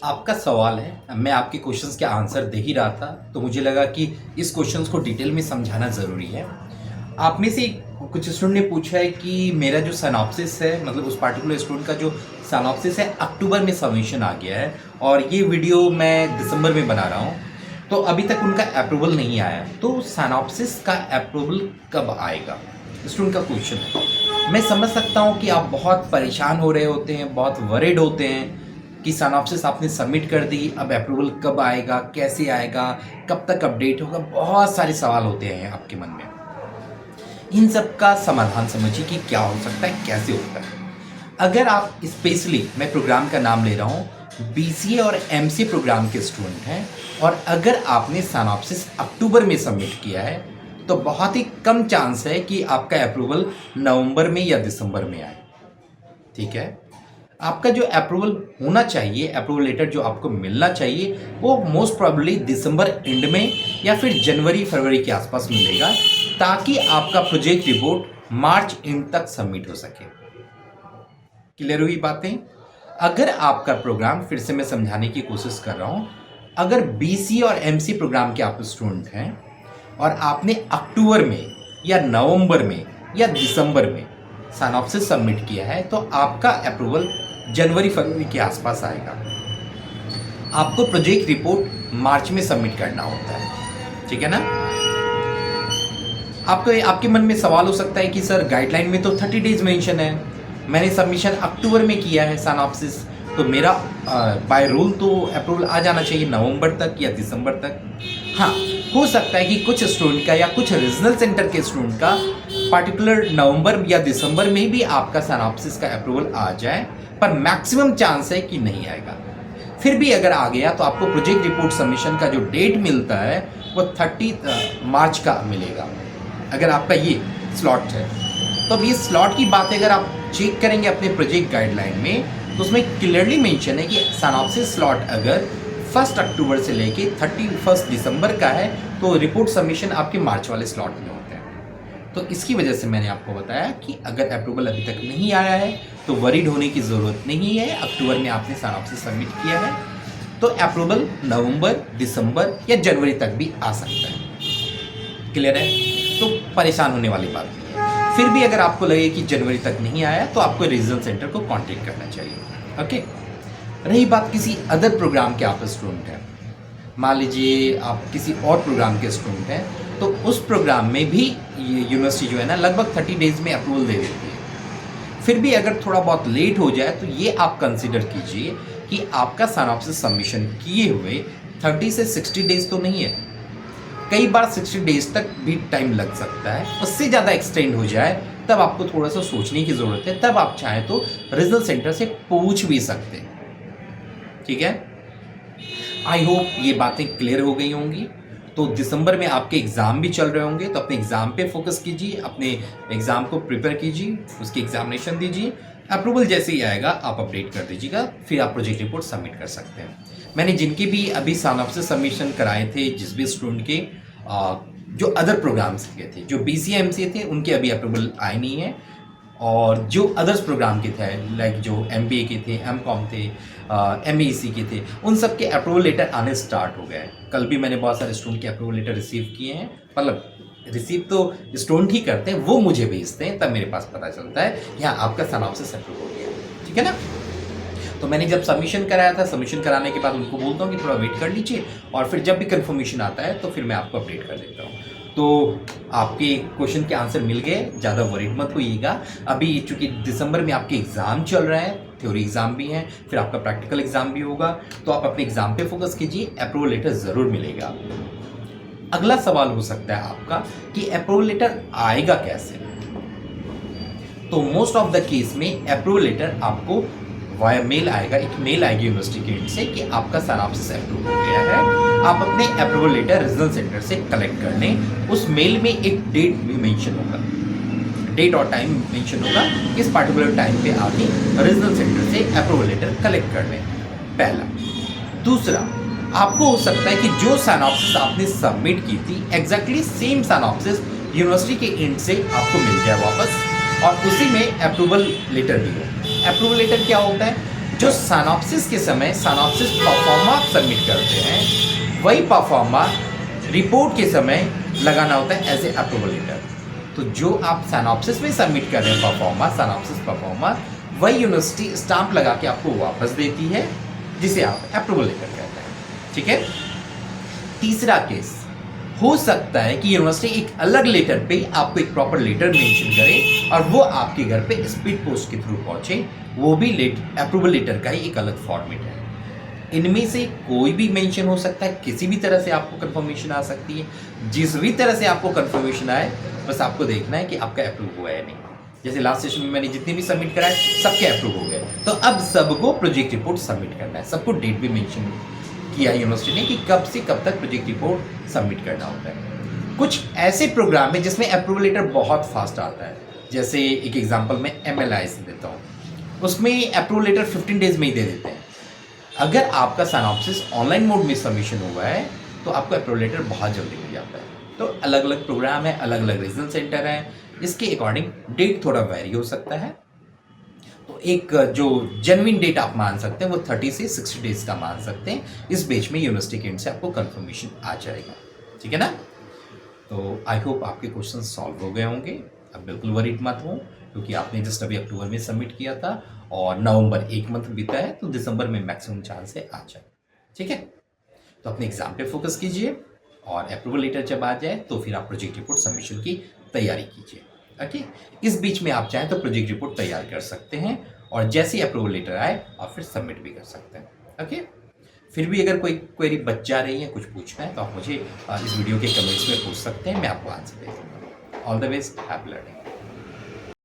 आपका सवाल है, मैं आपके क्वेश्चंस के आंसर दे ही रहा था, तो मुझे लगा कि इस क्वेश्चंस को डिटेल में समझाना ज़रूरी है। आप में से कुछ स्टूडेंट ने पूछा है कि मेरा जो सिनॉप्सिस है, मतलब उस पार्टिकुलर स्टूडेंट का जो सिनॉप्सिस है, अक्टूबर में सबमिशन आ गया है और ये वीडियो मैं दिसंबर में बना रहा हूँ, तो अभी तक उनका अप्रूवल नहीं आया। तो सिनॉप्सिस का अप्रूवल कब आएगा, स्टूडेंट का क्वेश्चन है। मैं समझ सकता हूँ कि आप बहुत परेशान हो रहे होते हैं, बहुत वरिड होते हैं कि सिनॉप्सिस आपने सबमिट कर दी, अब अप्रूवल कब आएगा, कैसे आएगा, कब तक अपडेट होगा, बहुत सारे सवाल होते हैं आपके मन में। इन सब का समाधान समझिए कि क्या हो सकता है, कैसे होता है। अगर आप स्पेशली, मैं प्रोग्राम का नाम ले रहा हूँ, बीसीए और एमसीए प्रोग्राम के स्टूडेंट हैं और अगर आपने सिनॉप्सिस अक्टूबर में सबमिट किया है तो बहुत ही कम चांस है कि आपका अप्रूवल नवंबर में या दिसंबर में आए। ठीक है, आपका जो अप्रूवल होना चाहिए, अप्रूवल लेटर जो आपको मिलना चाहिए, वो मोस्ट प्रोबेबली दिसंबर एंड में या फिर जनवरी फरवरी के आसपास मिलेगा, ताकि आपका प्रोजेक्ट रिपोर्ट मार्च एंड तक सबमिट हो सके। क्लियर हुई बातें? अगर आपका प्रोग्राम, फिर से मैं समझाने की कोशिश कर रहा हूं, अगर बीसी और एमसी प्रोग्राम के आप स्टूडेंट हैं और आपने अक्टूबर में या नवंबर में या दिसंबर में सिनॉप्सिस सबमिट किया है, तो आपका अप्रूवल जनवरी फरवरी के आसपास आएगा। आपको प्रोजेक्ट रिपोर्ट मार्च में सबमिट करना होता है। ठीक है ना? आपके मन में सवाल हो सकता है कि सर गाइडलाइन में तो 30 डेज मेंशन है, मैंने सबमिशन अक्टूबर में किया है सिनॉप्सिस, तो मेरा बाय रूल तो अप्रूवल आ जाना चाहिए नवंबर तक या दिसंबर तक। हाँ, हो सकता है कि कुछ स्टूडेंट का या कुछ रीजनल सेंटर के स्टूडेंट का पार्टिकुलर नवंबर या दिसंबर में भी आपका सिनॉप्सिस का अप्रूवल आ जाए, पर मैक्सिमम चांस है कि नहीं आएगा। फिर भी अगर आ गया तो आपको प्रोजेक्ट रिपोर्ट सबमिशन का जो डेट मिलता है वो 30 मार्च का मिलेगा, अगर आपका ये स्लॉट है। तो अब ये स्लॉट की बात अगर आप चेक करेंगे अपने प्रोजेक्ट गाइडलाइन में, तो उसमें क्लियरली मेंशन है कि सिनॉप्सिस स्लॉट अगर 1 अक्टूबर से लेके 31 दिसंबर का है, तो रिपोर्ट सबमिशन आपके मार्च वाले स्लॉट में होते हैं। तो इसकी वजह से मैंने आपको बताया कि अगर अप्रूवल अभी तक नहीं आया है तो वरीड होने की ज़रूरत नहीं है। अक्टूबर में आपने सिनॉप्सिस सबमिट किया है तो अप्रूवल नवंबर, दिसंबर या जनवरी तक भी आ सकता है। क्लियर है? तो परेशान होने वाली बात नहीं है। फिर भी अगर आपको लगे कि जनवरी तक नहीं आया तो आपको रीजनल सेंटर को कांटेक्ट करना चाहिए। ओके, रही बात किसी अदर प्रोग्राम के आप स्टूडेंट हैं, मान लीजिए आप किसी और प्रोग्राम के स्टूडेंट हैं, तो उस प्रोग्राम में भी ये यूनिवर्सिटी जो है ना लगभग 30 डेज में अप्रूवल दे देती है। फिर भी अगर थोड़ा बहुत लेट हो जाए तो ये आप कंसिडर कीजिए कि आपका सिनॉप्सिस सबमिशन किए हुए 30 से 60 डेज तो नहीं है, कई बार 60 डेज तक भी टाइम लग सकता है। उससे ज़्यादा एक्सटेंड हो जाए तब आपको थोड़ा सा सोचने की ज़रूरत है, तब आप चाहें तो रीजनल सेंटर से पूछ भी सकते हैं। ठीक है, आई होप ये बातें क्लियर हो गई होंगी। तो दिसंबर में आपके एग्ज़ाम भी चल रहे होंगे, तो अपने एग्ज़ाम पे फोकस कीजिए, अपने एग्ज़ाम को प्रिपेयर कीजिए, उसकी एग्जामिनेशन दीजिए। अप्रूवल जैसे ही आएगा आप अपडेट कर दीजिएगा, फिर आप प्रोजेक्ट रिपोर्ट सबमिट कर सकते हैं। मैंने जिनके भी अभी सिनॉप्सिस सबमिशन कराए थे, जिस भी स्टूडेंट के जो अदर प्रोग्राम्स के थे, जो बीसीए एमसीए थे, उनके अभी अप्रूवल आए नहीं है। और जो अदर्स प्रोग्राम के थे, लाइक जो एमबीए के थे, एमकॉम थे, एमईसी के थे, उन सब के अप्रूवल लेटर आने स्टार्ट हो गए। कल भी मैंने बहुत सारे स्टूडेंट के अप्रूवल लेटर रिसीव किए हैं, मतलब रिसीव तो स्टूडेंट ही करते हैं, वो मुझे भेजते हैं, तब मेरे पास पता चलता है कि हाँ आपका सिनॉप्सिस अप्रूव हो गया। ठीक है ना? तो मैंने जब सबमिशन कराया था, सबमिशन कराने के बाद उनको बोलता हूँ कि थोड़ा वेट कर लीजिए, और फिर जब भी कंफर्मेशन आता है तो फिर मैं आपको अपडेट कर देता हूँ। तो आपके क्वेश्चन के आंसर मिल गए, ज़्यादा वरीड मत होइएगा। अभी चूंकि दिसंबर में आपके एग्ज़ाम चल रहे हैं, थ्योरी एग्ज़ाम भी हैं, फिर आपका प्रैक्टिकल एग्ज़ाम भी होगा, तो आप अपने एग्ज़ाम पे फोकस कीजिए, अप्रूवल लेटर ज़रूर मिलेगा। अगला सवाल हो सकता है आपका कि अप्रूवल लेटर आएगा कैसे? तो मोस्ट ऑफ द केस में अप्रूवल लेटर आपको वाया मेल आएगा, एक मेल आएगी यूनिवर्सिटी के एंड से कि आपका सिनॉप्सिस अप्रूव हो गया है। आप अपने अप्रूवल लेटर रीजनल सेंटर से कलेक्ट कर लें। उस मेल में एक डेट भी मेंशन होगा, डेट और टाइम मेंशन होगा, किस पार्टिकुलर टाइम पे आके रीजनल सेंटर से अप्रूवल लेटर कलेक्ट कर लें, पहला। दूसरा, आपको हो सकता है कि जो सिनॉप्सिस आपने सबमिट की थी, एग्जैक्टली सेम सिनॉप्सिस यूनिवर्सिटी के एंड से आपको मिल जाए वापस, और उसी में अप्रूवल लेटर भी हो। अप्रूवल लेटर क्या होता है? जो साइनॉप्सिस के समय साइनॉप्सिस परफॉर्मा सबमिट करते हैं, वही परफॉर्मा रिपोर्ट के समय लगाना होता है एज ए अप्रूवल लेटर। तो जो आप साइनॉप्सिस में सबमिट कर रहे हैं परफॉर्मा, साइनॉप्सिस परफॉर्मा, वही यूनिवर्सिटी स्टाम्प लगा के आपको वापस देती है, जिसे आप अप्रूवल लेटर कहते हैं। ठीक है। तीसरा केस हो सकता है कि यूनिवर्सिटी एक अलग लेटर पे आपको एक प्रॉपर लेटर मेंशन करे और वो आपके घर पे स्पीड पोस्ट के थ्रू पहुंचे, वो भी अप्रूवल लेटर का ही एक अलग फॉर्मेट है। इनमें से कोई भी मेंशन हो सकता है, किसी भी तरह से आपको कंफर्मेशन आ सकती है। जिस भी तरह से आपको कंफर्मेशन आए, बस आपको देखना है कि आपका अप्रूव हुआ है नहीं। जैसे लास्ट सेशन में मैंने जितने भी सबमिट कराए सबके अप्रूव हो गए, तो अब सबको प्रोजेक्ट रिपोर्ट सबमिट करना है। सबको डेट भी मेंशन किया यूनिवर्सिटी ने कि कब से कब तक प्रोजेक्ट रिपोर्ट सबमिट करना होता है। कुछ ऐसे प्रोग्राम है जिसमें अप्रूवल लेटर बहुत फास्ट आता है, जैसे एक एग्जांपल मैं MLI से देता हूँ, उसमें अप्रूवल लेटर 15 डेज में ही दे देते हैं। अगर आपका साइनॉप्सिस ऑनलाइन मोड में सबमिशन हुआ है तो आपको अप्रूवल लेटर बहुत जल्दी मिल जाता है। तो अलग अलग प्रोग्राम है, अलग अलग रीजनल सेंटर है, इसके अकॉर्डिंग डेट थोड़ा वेरी हो सकता है। तो एक जो जेन्युइन डेट आप मान सकते हैं वो 30 से 60 डेज का मान सकते हैं। इस बीच में यूनिवर्सिटी के एंड से आपको कंफर्मेशन आ जाएगा। ठीक है ना। तो आई होप आपके क्वेश्चन सॉल्व हो गए होंगे। अब बिल्कुल वरीड मत हो, क्योंकि आपने जस्ट अभी अक्टूबर में सबमिट किया था और नवंबर 1 मंथ बीता है, तो दिसंबर में मैक्सिमम चांस है आ जाए। ठीक है। तो अपने एग्जाम पे फोकस कीजिए और अप्रूवल लेटर जब आ जाए तो फिर आप प्रोजेक्ट रिपोर्ट सबमिशन की तैयारी कीजिए। ओके। इस बीच में आप चाहें तो प्रोजेक्ट रिपोर्ट तैयार कर सकते हैं और जैसे ही अप्रूवल लेटर आए आप फिर सबमिट भी कर सकते हैं। ओके। फिर भी अगर कोई क्वेरी बच जा रही है, कुछ पूछना है, तो आप मुझे इस वीडियो के कमेंट्स में पूछ सकते हैं, मैं आपको आंसर दे दूँगा। All the best, happy learning.